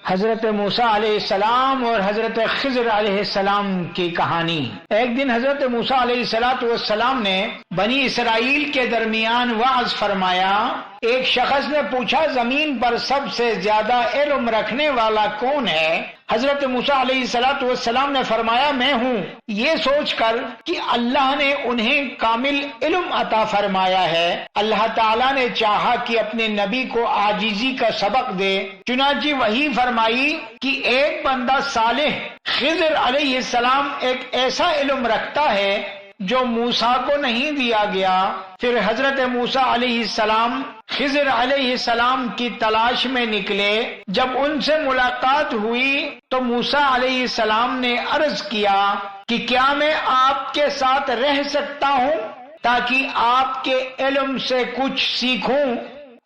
حضرت موسیٰ علیہ السلام اور حضرت خضر علیہ السلام کی کہانی۔ ایک دن حضرت موسیٰ علیہ السلام نے بنی اسرائیل کے درمیان وعظ فرمایا۔ ایک شخص نے پوچھا زمین پر سب سے زیادہ علم رکھنے والا کون ہے؟ حضرت موسیٰ علیہ السلام نے فرمایا میں ہوں، یہ سوچ کر کہ اللہ نے انہیں کامل علم عطا فرمایا ہے۔ اللہ تعالیٰ نے چاہا کہ اپنے نبی کو عاجزی کا سبق دے، چنانچہ وحی فرمائی کہ ایک بندہ صالح خضر علیہ السلام ایک ایسا علم رکھتا ہے جو موسیٰ کو نہیں دیا گیا۔ پھر حضرت موسیٰ علیہ السلام خضر علیہ السلام کی تلاش میں نکلے۔ جب ان سے ملاقات ہوئی تو موسیٰ علیہ السلام نے عرض کیا کہ کیا میں آپ کے ساتھ رہ سکتا ہوں تاکہ آپ کے علم سے کچھ سیکھوں؟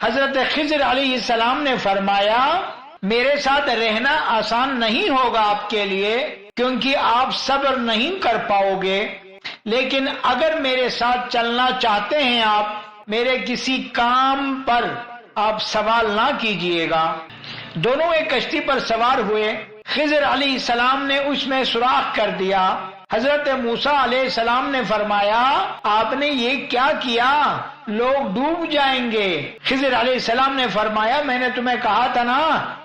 حضرت خضر علیہ السلام نے فرمایا میرے ساتھ رہنا آسان نہیں ہوگا آپ کے لیے، کیونکہ آپ صبر نہیں کر پاؤ گے، لیکن اگر میرے ساتھ چلنا چاہتے ہیں آپ میرے کسی کام پر آپ سوال نہ کیجئے گا۔ دونوں ایک کشتی پر سوار ہوئے۔ خضر علیہ السلام نے اس میں سوراخ کر دیا۔ حضرت موسیٰ علیہ السلام نے فرمایا آپ نے یہ کیا کیا؟ لوگ ڈوب جائیں گے۔ خضر علیہ السلام نے فرمایا میں نے تمہیں کہا تھا نا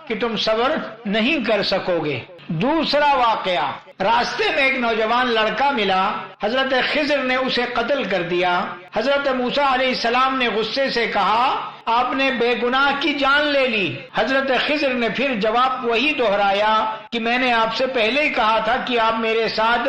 کہ تم صبر نہیں کر سکو گے۔ دوسرا واقعہ، راستے میں ایک نوجوان لڑکا ملا، حضرت خضر نے اسے قتل کر دیا۔ حضرت موسیٰ علیہ السلام نے غصے سے کہا آپ نے بے گناہ کی جان لے لی۔ حضرت خضر نے پھر جواب وہی دہرایا کہ میں نے آپ سے پہلے ہی کہا تھا کہ آپ میرے ساتھ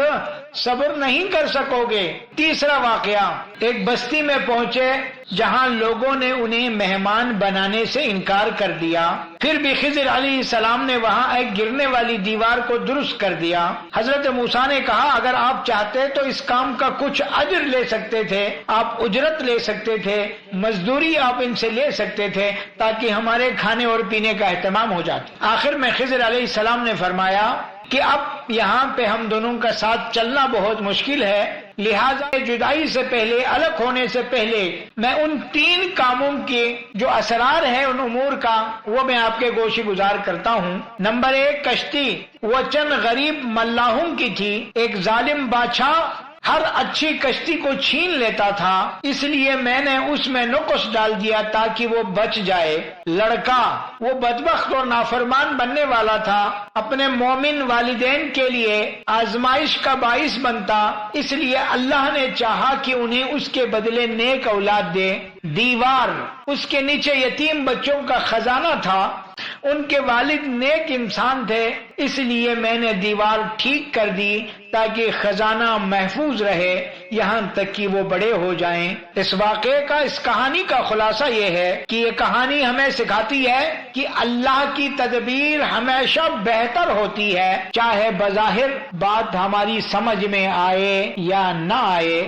صبر نہیں کر سکو گے۔ تیسرا واقعہ، ایک بستی میں پہنچے جہاں لوگوں نے انہیں مہمان بنانے سے انکار کر دیا، پھر بھی خضر علیہ السلام نے وہاں ایک گرنے والی دیوار کو درست کر دیا۔ حضرت موسیٰ نے کہا اگر آپ چاہتے تو اس کام کا کچھ اجر لے سکتے تھے، آپ اجرت لے سکتے تھے، مزدوری آپ ان سے لے سکتے تھے تاکہ ہمارے کھانے اور پینے کا اہتمام ہو جاتا۔ آخر میں خضر علیہ السلام نے فرمایا کہ اب یہاں پہ ہم دونوں کا ساتھ چلنا بہت مشکل ہے، لہٰذا جدائی سے پہلے، الگ ہونے سے پہلے میں ان 3 کاموں کے جو اسرار ہیں ان امور کا وہ میں آپ کے گوش گزار کرتا ہوں۔ نمبر 1، کشتی وہ چند غریب ملاحوں کی تھی۔ ایک ظالم بادشاہ ہر اچھی کشتی کو چھین لیتا تھا، اس لیے میں نے اس میں نقص ڈال دیا تاکہ وہ بچ جائے۔ لڑکا وہ بدبخت اور نافرمان بننے والا تھا، اپنے مومن والدین کے لیے آزمائش کا باعث بنتا، اس لیے اللہ نے چاہا کہ انہیں اس کے بدلے نیک اولاد دے۔ دیوار اس کے نیچے یتیم بچوں کا خزانہ تھا، ان کے والد نیک انسان تھے، اس لیے میں نے دیوار ٹھیک کر دی تاکہ خزانہ محفوظ رہے یہاں تک کہ وہ بڑے ہو جائیں۔ اس واقعے کا، اس کہانی کا خلاصہ یہ ہے کہ یہ کہانی ہمیں سکھاتی ہے کہ اللہ کی تدبیر ہمیشہ بہتر ہوتی ہے، چاہے بظاہر بات ہماری سمجھ میں آئے یا نہ آئے۔